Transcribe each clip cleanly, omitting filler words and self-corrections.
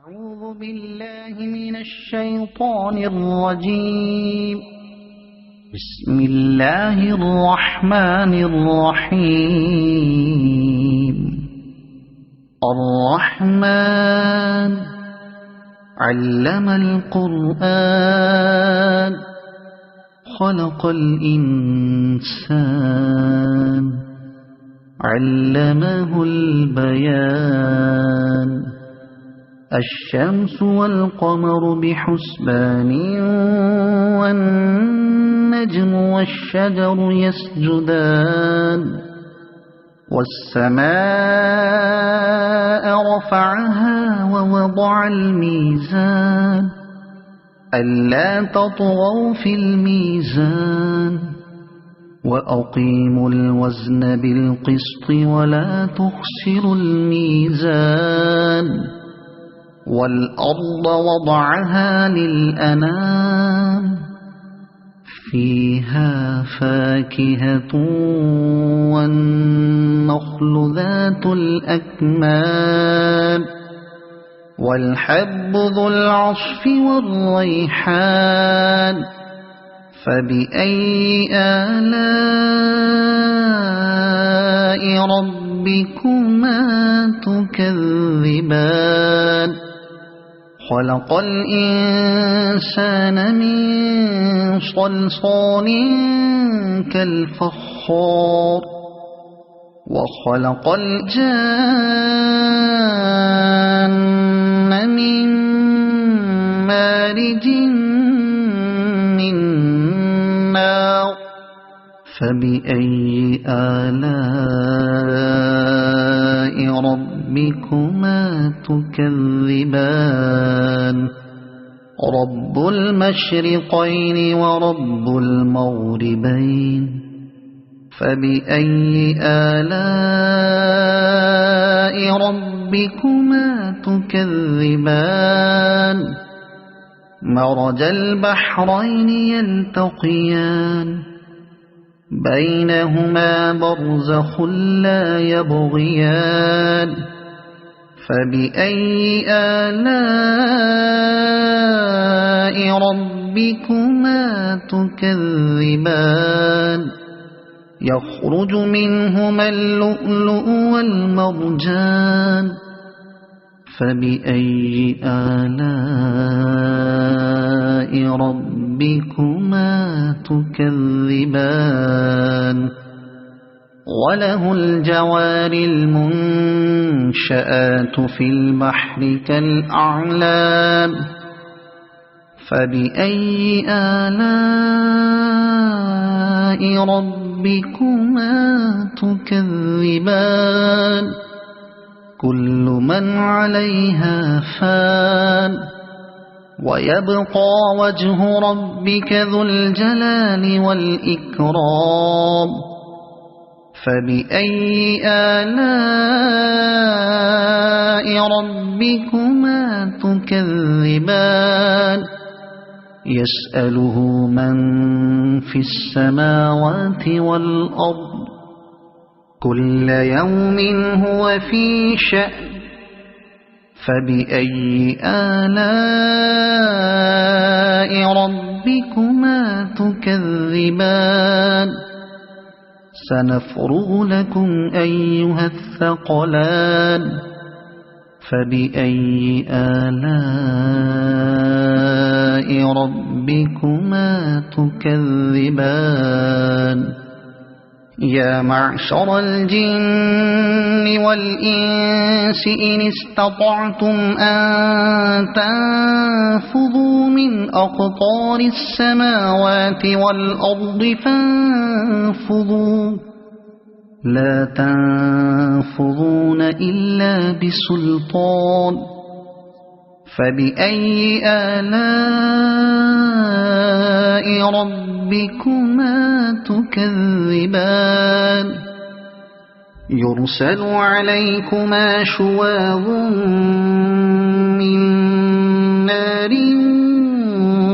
أعوذ بالله من الشيطان الرجيم. بسم الله الرحمن الرحيم. الرحمن علم القرآن خلق الإنسان علمه البيان. الشمس والقمر بحسبان والنجم والشجر يسجدان. والسماء رفعها ووضع الميزان ألا تطغوا في الميزان وأقيموا الوزن بالقسط ولا تخسروا الميزان. والأرض وضعها للأنام فيها فاكهة والنخل ذات الأكمام والحب ذو العصف والريحان. فبأي آلاء ربكما تكذبان. خلق الإنسان من صلصال كالفخار وخلق الجان من مارج من نار. فبأي آلاء ربكما تكذبان. رب المشرقين ورب المغربين. فبأي آلاء ربكما تكذبان. مرج البحرين يلتقيان بينهما برزخ لا يبغيان. فبأي آلاء ربكما تكذبان. يخرج منهما اللؤلؤ والمرجان. فبأي آلاء ربكما تكذبان. وله الجوار المنشآت في البحر كالأعلام. فبأي آلاء ربكما تكذبان. كل من عليها فان ويبقى وجه ربك ذو الجلال والإكرام. فبأي آلاء ربكما تكذبان. يسأله من في السماوات والأرض كل يوم هو في شأن. فبأي آلاء ربكما تكذبان. سنفرغ لكم أيها الثقلان. فبأي آلاء ربكما تكذبان. يا معشر الجن والإنس إن استطعتم أن تنفذوا من أقطار السماوات والأرض فانفذوا لا تنفذون إلا بسلطان. فبأي آلاء ربكما تكذبان. يرسل عليكما شواظ من نار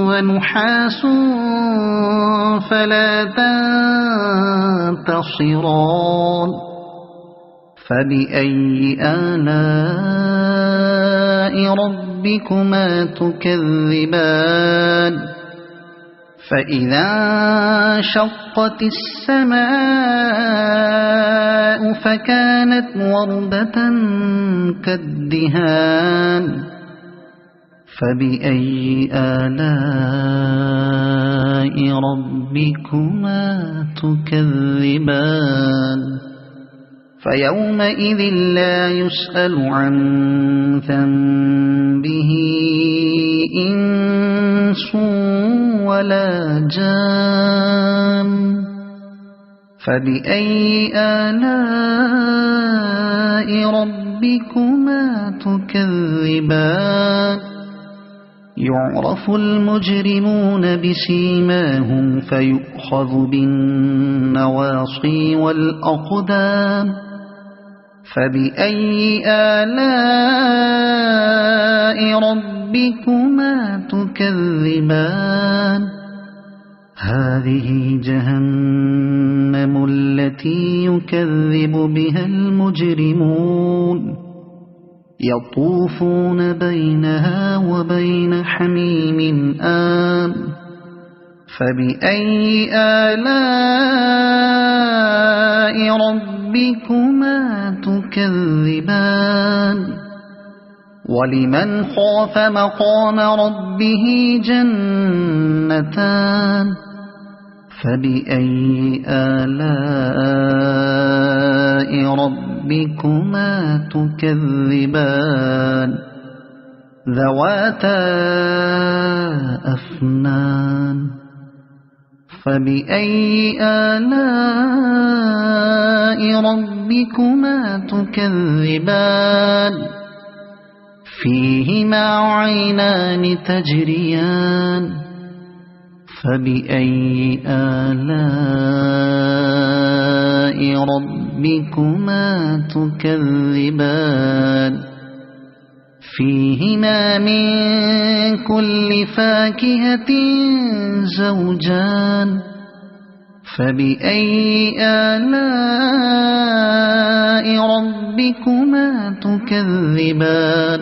ونحاس فلا تنتصران. فبأي آلاء ربكما تكذبان فإذا انشقت السماء فكانت وردة كالدهان فبأي آلاء ربكما تكذبان فيومئذ لا يسأل عن ذنبه إنس ولا جان فبأي آلاء ربكما تكذبان يعرف المجرمون بسيماهم فيؤخذ بالنواصي والأقدام فبأي آلاء ربكما تكذبان هذه جهنم التي يكذب بها المجرمون يطوفون بينها وبين حميم آن فبأي آلاء ربكما تكذبان ولمن خاف مقام ربه جنتان فبأي آلاء ربكما تكذبان ذواتا أفنان فبأي آلاء ربكما تكذبان فيهما عينان تجريان فبأي آلاء ربكما تكذبان فيهما من كل فاكهة زوجان فبأي آلاء ربكما تكذبان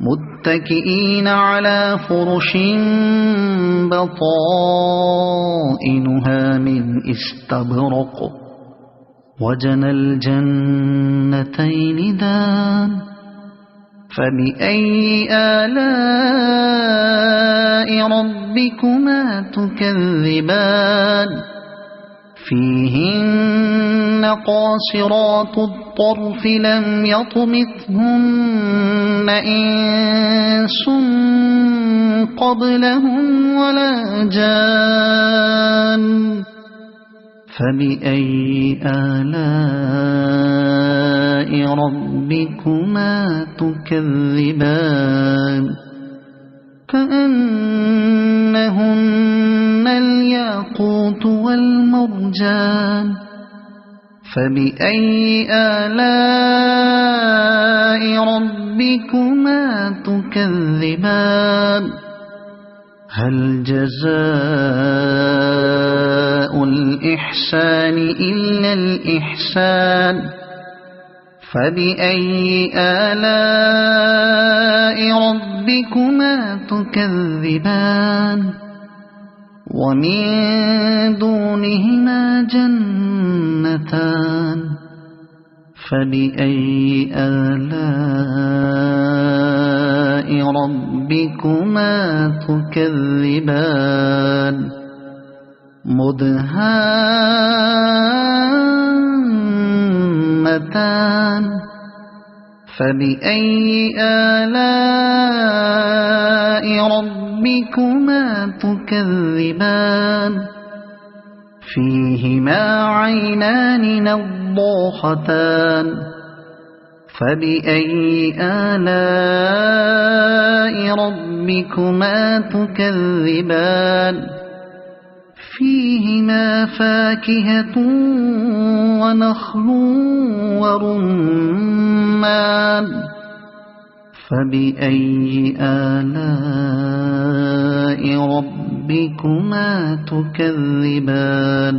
متكئين على فرش بطائنها من استبرق وجنى الجنتين دان فبأي آلاء ربكما تكذبان فيهن قاصرات الطرف لم يطمثهن إنس قبلهم ولا جان فبأي آلاء ربكما تكذبان كأنهن الياقوت والمرجان فبأي آلاء ربكما تكذبان هل جزاء الإحسان إلا الإحسان فبأي آلاء ربكما تكذبان ومن دونهما جنتان فبأي آلاء ربكما تكذبان مدهامتان فبأي آلاء ربكما تكذبان فيهما عينان نضاختان فبأي آلاء ربكما تكذبان فيهما فاكهة ونخل ورمان فبأي آلاء ربكما تكذبان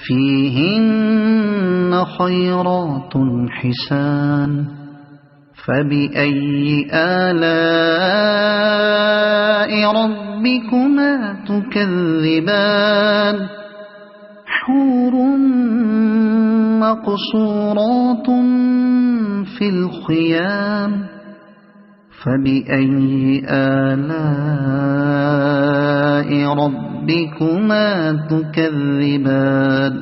فيهن خيرات حسان فبأي آلاء ربكما تكذبان حور مقصورات في الخيام فبأي آلاء ربكما تكذبان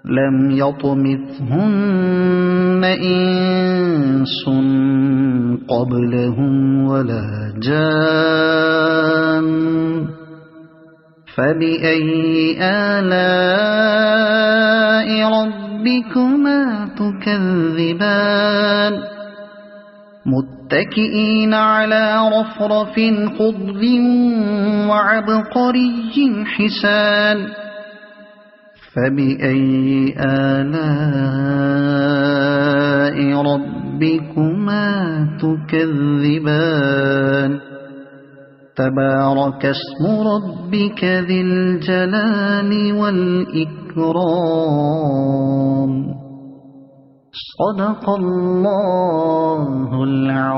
لم يطمثهن إنس قبلهم ولا جان فبأي آلاء ربكما تكذبان متكئين على رفرف خضر وعبقري حسان فبأي آلاء ربكما تكذبان تبارك اسم ربك ذي الجلال والإكرام صدق الله العظيم.